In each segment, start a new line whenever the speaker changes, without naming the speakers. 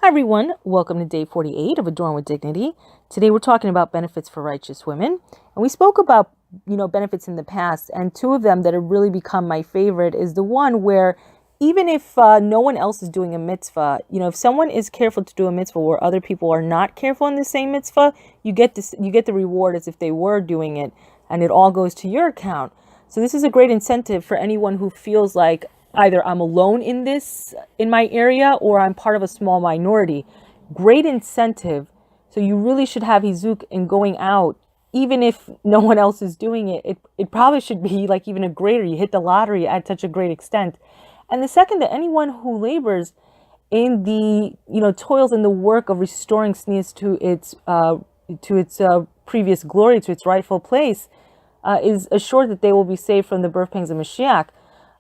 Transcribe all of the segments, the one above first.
Hi everyone, welcome to day 48 of Adorned with Dignity. Today we're talking about benefits for righteous women. And we spoke about, benefits in the past, and two of them that have really become my favorite is the one where even if no one else is doing a mitzvah, if someone is careful to do a mitzvah where other people are not careful in the same mitzvah, you get the reward as if they were doing it, and it all goes to your account. So this is a great incentive for anyone who feels like either I'm alone in this in my area or I'm part of a small minority. Great incentive. So you really should have hizuk in going out, even if no one else is doing it. It probably should be like even a greater. You hit the lottery at such a great extent. And the second, that anyone who labors in the toils in the work of restoring tznuis to its previous glory, to its rightful place, is assured that they will be saved from the birth pangs of Mashiach.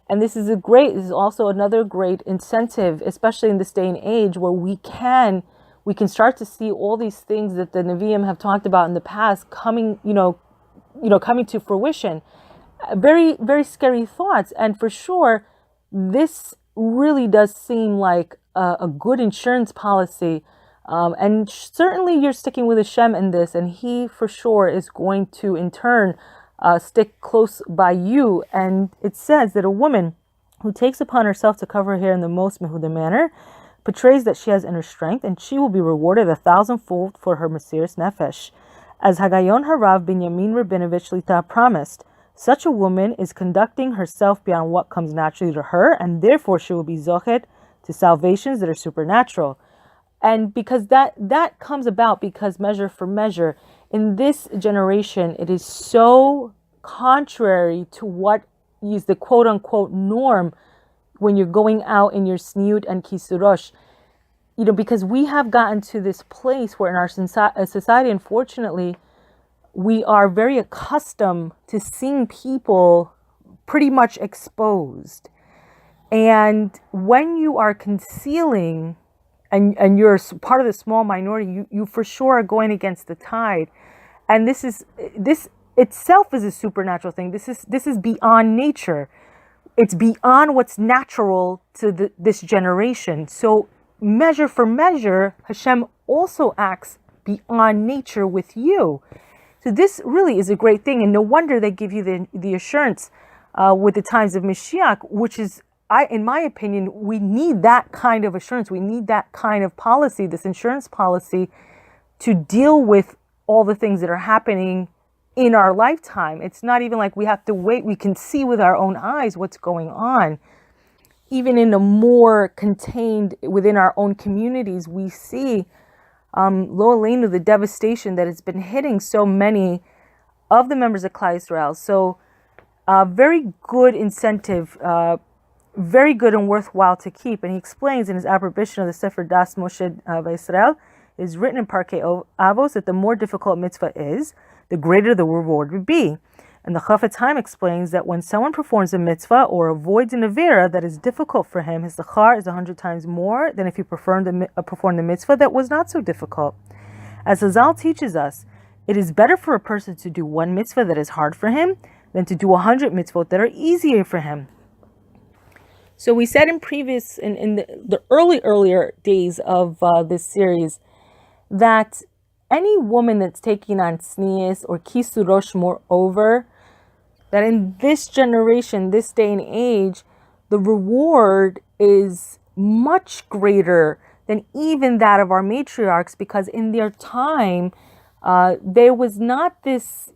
And this is also another great incentive, especially in this day and age where we can start to see all these things that the Nevi'im have talked about in the past coming to fruition. Very, very scary thoughts. And for sure, this really does seem like a good insurance policy. And certainly you're sticking with Hashem in this, and he for sure is going to in turn stick close by you. And it says that a woman who takes upon herself to cover her hair in the most mehuda manner portrays that she has inner strength, and she will be rewarded 1,000-fold for her mesiras nefesh. As Gaon Harav Binyamin Rabinovich Lita promised, such a woman is conducting herself beyond what comes naturally to her, and therefore she will be zochet to salvations that are supernatural. And because that comes about because measure for measure, in this generation, it is so contrary to what is the quote-unquote norm when you're going out in your sniut and kisurosh. Because we have gotten to this place where in our society, unfortunately, we are very accustomed to seeing people pretty much exposed. And when you are concealing and you're part of the small minority, you for sure are going against the tide. And this itself is a supernatural thing. This is beyond nature. It's beyond what's natural to this generation. So measure for measure, Hashem also acts beyond nature with you. So this really is a great thing. And no wonder they give you the assurance with the times of Mashiach, which is, in my opinion, we need that kind of assurance. We need that kind of policy, this insurance policy, to deal with all the things that are happening in our lifetime. It's not even like we have to wait. We can see with our own eyes what's going on. Even in a more contained, within our own communities, we see, lo aleinu, the devastation that has been hitting so many of the members of Klal Yisrael. So very good incentive, very good and worthwhile to keep. And he explains in his approbation of the Sefer Das Moshe Yisrael, is written in Parkei Avos that the more difficult mitzvah is, the greater the reward would be. And the Chafetz Chaim explains that when someone performs a mitzvah or avoids an avera that is difficult for him, his schar is 100 times more than if he performed the mitzvah that was not so difficult. As Hazal teaches us, it is better for a person to do one mitzvah that is hard for him than to do 100 mitzvot that are easier for him. So we said in the earlier days of this series that any woman that's taking on tznuis or kisurosh moreover, that in this generation, this day and age, the reward is much greater than even that of our matriarchs, because in their time, there was not this,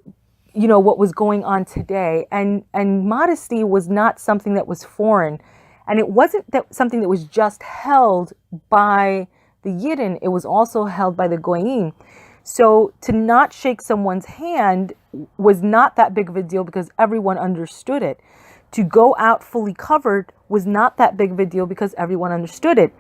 what was going on today, and modesty was not something that was foreign, and it wasn't something that was just held by the Yidden, it was also held by the Goyim. So to not shake someone's hand was not that big of a deal because everyone understood it. To go out fully covered was not that big of a deal because everyone understood it.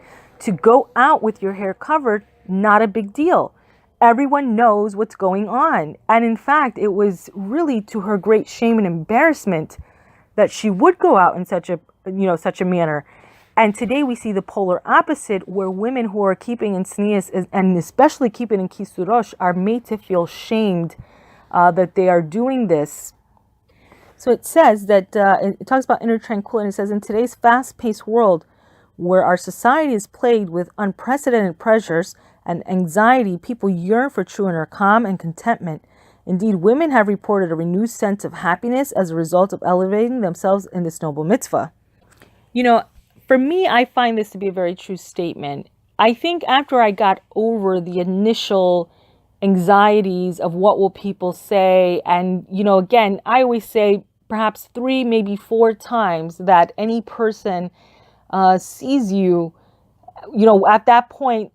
To go out with your hair covered, not a big deal. Everyone knows what's going on. And in fact, it was really to her great shame and embarrassment that she would go out in such a manner. And today we see the polar opposite, where women who are keeping in tznuis and especially keeping in kisurosh are made to feel shamed that they are doing this. So it says that it talks about inner tranquility. It says in today's fast-paced world, where our society is plagued with unprecedented pressures and anxiety, people yearn for true inner calm and contentment. Indeed, women have reported a renewed sense of happiness as a result of elevating themselves in this noble mitzvah. For me, I find this to be a very true statement. I think after I got over the initial anxieties of what will people say, and, again, I always say perhaps 3, maybe 4 times that any person sees you, at that point,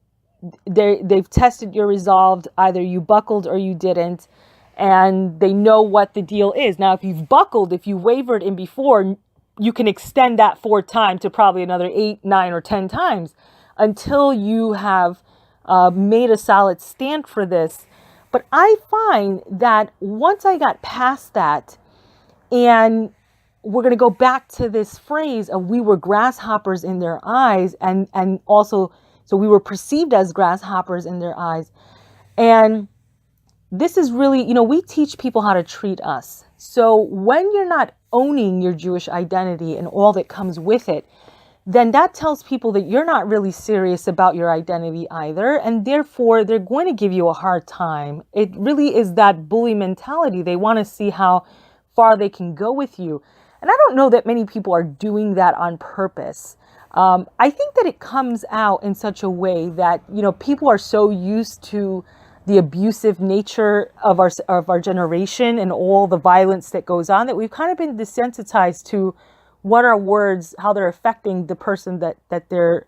they've tested your resolve. Either you buckled or you didn't, and they know what the deal is. Now, if you've buckled, if you wavered in before, you can extend that 4 times to probably another 8, 9, or 10 times until you have made a solid stand for this. But I find that once I got past that, and we're going to go back to this phrase of we were grasshoppers in their eyes, and also, so we were perceived as grasshoppers in their eyes. And this is really, we teach people how to treat us. So when you're not owning your Jewish identity and all that comes with it, then that tells people that you're not really serious about your identity either. And therefore, they're going to give you a hard time. It really is that bully mentality. They want to see how far they can go with you. And I don't know that many people are doing that on purpose. I think that it comes out in such a way that, people are so used to the abusive nature of our generation and all the violence that goes on, that we've kind of been desensitized to what are words, how they're affecting the person that they're,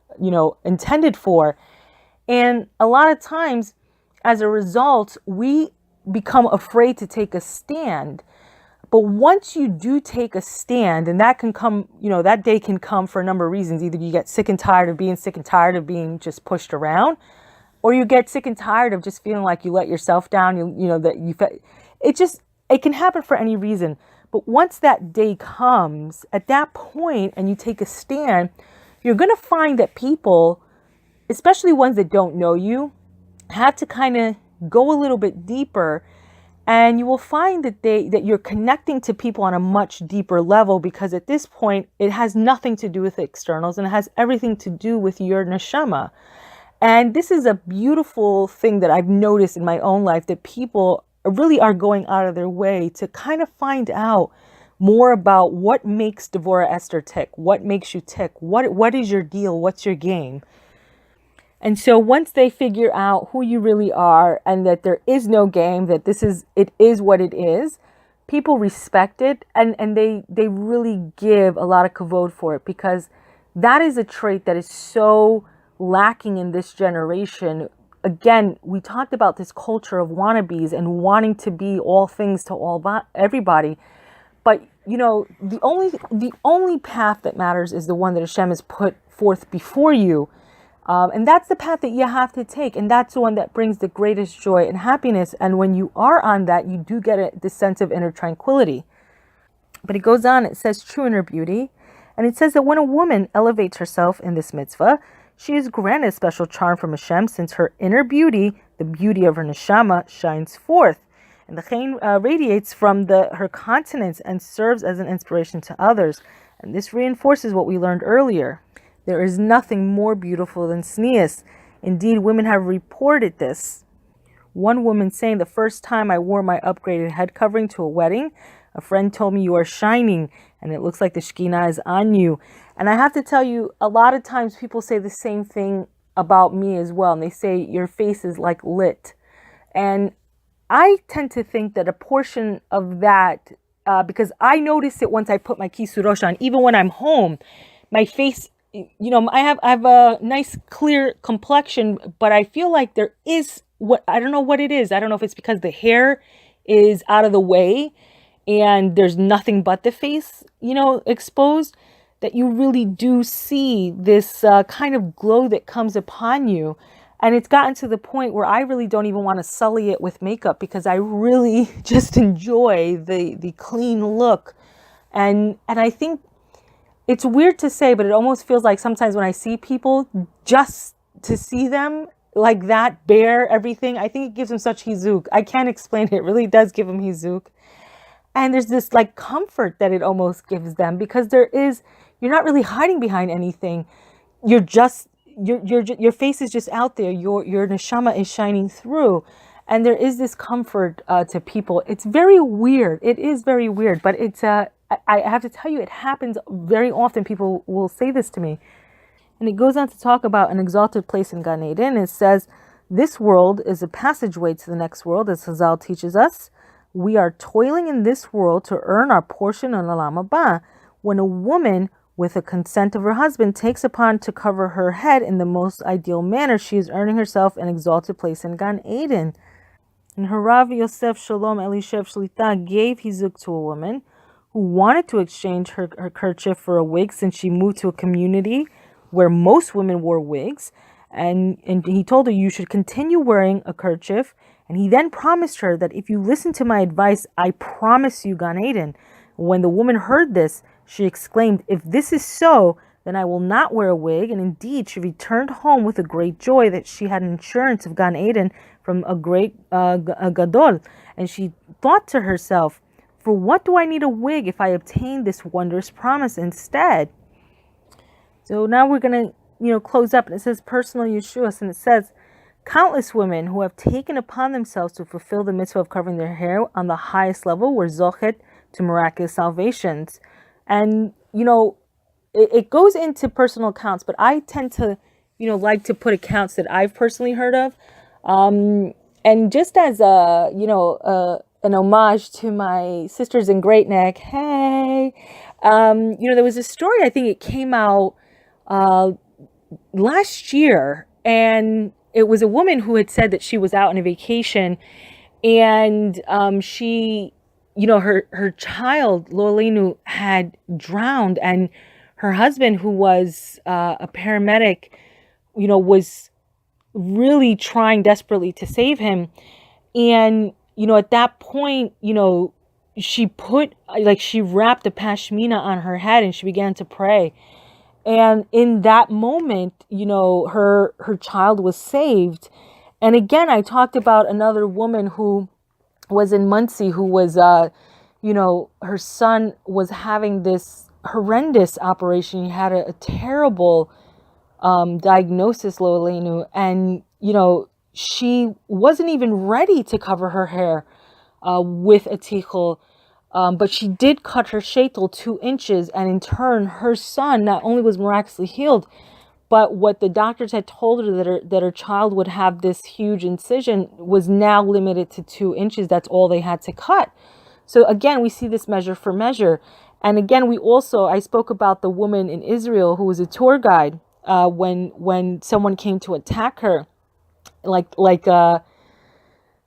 intended for. And a lot of times, as a result, we become afraid to take a stand. But once you do take a stand, and that can come, that day can come for a number of reasons. Either you get sick and tired of being sick and tired of being just pushed around, or you get sick and tired of just feeling like you let yourself down. It can happen for any reason. But once that day comes, at that point, and you take a stand, you're going to find that people, especially ones that don't know you, have to kind of go a little bit deeper. And you will find that you're connecting to people on a much deeper level, because at this point, it has nothing to do with the externals, and it has everything to do with your neshama. And this is a beautiful thing that I've noticed in my own life, that people really are going out of their way to kind of find out more about what makes Devorah Esther tick, what makes you tick, what is your deal, what's your game. And so once they figure out who you really are, and that there is no game, that it is what it is, people respect it, and they really give a lot of kavod for it, because that is a trait that is so lacking in this generation. Again, we talked about this culture of wannabes and wanting to be all things to everybody. But, the only path that matters is the one that Hashem has put forth before you. And that's the path that you have to take. And that's the one that brings the greatest joy and happiness. And when you are on that, you do get this sense of inner tranquility. But it goes on, it says true inner beauty. And it says that when a woman elevates herself in this mitzvah, she is granted special charm from Hashem, since her inner beauty, the beauty of her neshama, shines forth. And the chen radiates from her continence and serves as an inspiration to others. And this reinforces what we learned earlier. There is nothing more beautiful than tznuis. Indeed, women have reported this. One woman saying, the first time I wore my upgraded head covering to a wedding, a friend told me, you are shining, and it looks like the Shekhinah is on you. And I have to tell you, a lot of times people say the same thing about me as well. And they say, your face is like lit. And I tend to think that a portion of that, because I notice it once I put my kisurosh on, even when I'm home, my face, I have a nice clear complexion, but I feel like there is I don't know what it is. I don't know if it's because the hair is out of the way and there's nothing but the face, exposed, that you really do see this kind of glow that comes upon you. And it's gotten to the point where I really don't even want to sully it with makeup, because I really just enjoy the clean look. And I think it's weird to say, but it almost feels like sometimes when I see people, just to see them like that, bare everything, I think it gives them such hizuk. I can't explain it. It really does give them hizuk. And there's this like comfort that it almost gives them, because you're not really hiding behind anything. your face is just out there. Your neshama is shining through, and there is this comfort to people. It's very weird. It is very weird, but it's I have to tell you, it happens very often. People will say this to me, and it goes on to talk about an exalted place in Gan Eden. It says, this world is a passageway to the next world, as Chazal teaches us. We are toiling in this world to earn our portion in Olam Haba. When a woman, with the consent of her husband, takes upon to cover her head in the most ideal manner, she is earning herself an exalted place in Gan Eden. And Harav Yosef Shalom Elishev Shlita gave hizuk to a woman who wanted to exchange her kerchief for a wig, since she moved to a community where most women wore wigs. And he told her, you should continue wearing a kerchief. And he then promised her that if you listen to my advice, I promise you Gan Eden. When the woman heard this, she exclaimed, if this is so, then I will not wear a wig. And indeed, she returned home with a great joy that she had an insurance of Gan Eden from a great Gadol. And she thought to herself, for what do I need a wig if I obtain this wondrous promise instead? So now we're going to, close up. And it says personal Yeshuas. And it says, countless women who have taken upon themselves to fulfill the mitzvah of covering their hair on the highest level were zochet to miraculous salvations. And, it goes into personal accounts, but I tend to, like to put accounts that I've personally heard of. And just as an homage to my sisters in Great Neck, hey, there was a story, I think it came out last year, and it was a woman who had said that she was out on a vacation, and she, her child, Lolinu, had drowned, and her husband, who was a paramedic, was really trying desperately to save him. And, at that point, she wrapped a pashmina on her head and she began to pray. And in that moment, her child was saved. And again, I talked about another woman who was in Muncie, who was, her son was having this horrendous operation. He had a terrible diagnosis, Lo Aleinu, and, she wasn't even ready to cover her hair with a tichel. But she did cut her sheitel 2 inches, and in turn, her son not only was miraculously healed, but what the doctors had told her that her child would have this huge incision was now limited to 2 inches. That's all they had to cut. So again, we see this measure for measure. And again, I spoke about the woman in Israel who was a tour guide when someone came to attack her,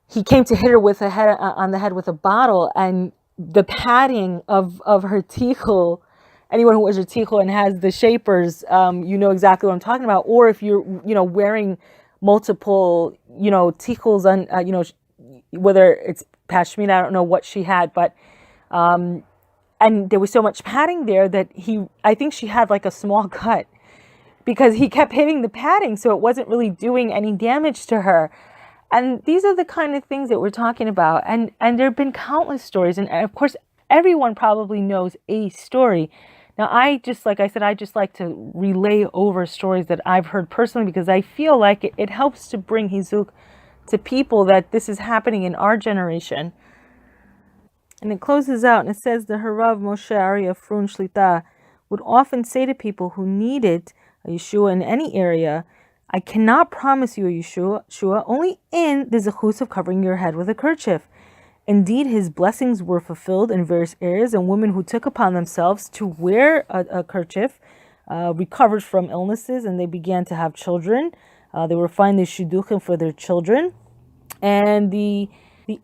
he came to hit her with on the head with a bottle, and the padding of her tichel, anyone who wears her tichel and has the shapers, exactly what I'm talking about. Or if you're, wearing multiple, tichels on, whether it's pashmina, I don't know what she had, but, and there was so much padding there that I think she had like a small cut because he kept hitting the padding. So it wasn't really doing any damage to her. And these are the kind of things that we're talking about. And there have been countless stories. And of course, everyone probably knows a story. Now, I just like to relay over stories that I've heard personally, because I feel like it helps to bring hizuk to people that this is happening in our generation. And it closes out and it says, the Harav Moshe Arya Frun Shlita would often say to people who needed a Yeshua in any area, I cannot promise you a Yeshua only in the zechus of covering your head with a kerchief. Indeed, his blessings were fulfilled in various areas, and women who took upon themselves to wear a kerchief recovered from illnesses, and they began to have children. They were finding shidduchim for their children. And the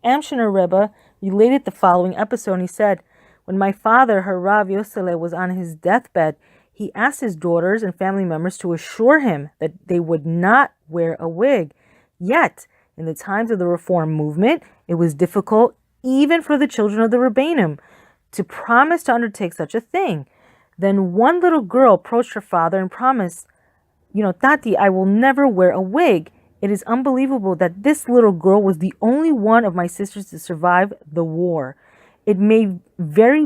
Amshiner Rebbe related the following episode, and he said, when my father, Harav Yosele, was on his deathbed, he asked his daughters and family members to assure him that they would not wear a wig. Yet, in the times of the Reform movement, it was difficult, even for the children of the Rebbeinu, to promise to undertake such a thing. Then one little girl approached her father and promised, Tati, I will never wear a wig. It is unbelievable that this little girl was the only one of my sisters to survive the war. It may very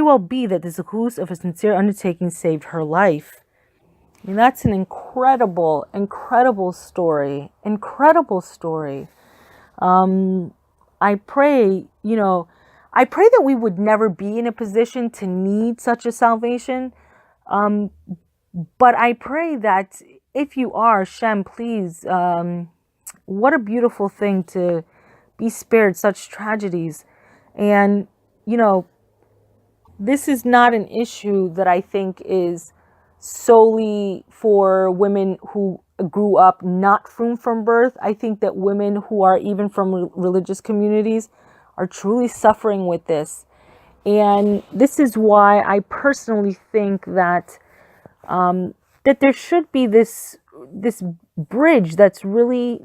well be that the zechus of a sincere undertaking saved her life. I mean, that's an incredible, incredible story. Incredible story. I pray, I pray that we would never be in a position to need such a salvation. But I pray that if you are, Shem, please, what a beautiful thing to be spared such tragedies. And, this is not an issue that I think is solely for women who grew up not from birth. I think that women who are even from religious communities are truly suffering with this. And this is why I personally think that that there should be this bridge that's really,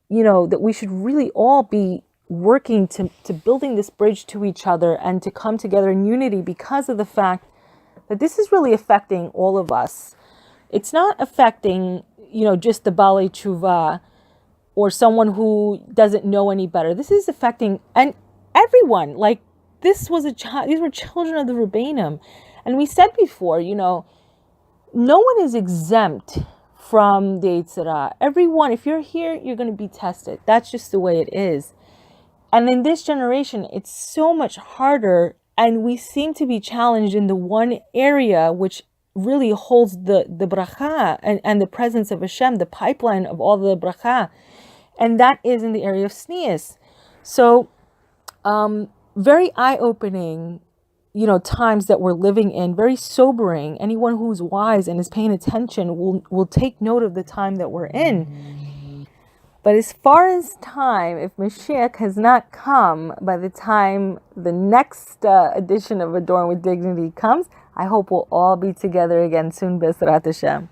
that we should really all be working to building this bridge to each other and to come together in unity, because of the fact that this is really affecting all of us. It's not affecting, just the Balei Tshuva or someone who doesn't know any better. This is affecting and everyone. Like, this was these were children of the Rebbeinu. And we said before, no one is exempt from the Yitzhara. Everyone, if you're here, you're going to be tested. That's just the way it is. And in this generation, it's so much harder, and we seem to be challenged in the one area which really holds the bracha and the presence of Hashem, the pipeline of all the bracha, and that is in the area of tznuis. So, very eye-opening, times that we're living in, very sobering. Anyone who's wise and is paying attention will take note of the time that we're in. But as far as time, if Mashiach has not come by the time the next edition of Adorned with Dignity comes, I hope we'll all be together again soon, B'ezrat Hashem.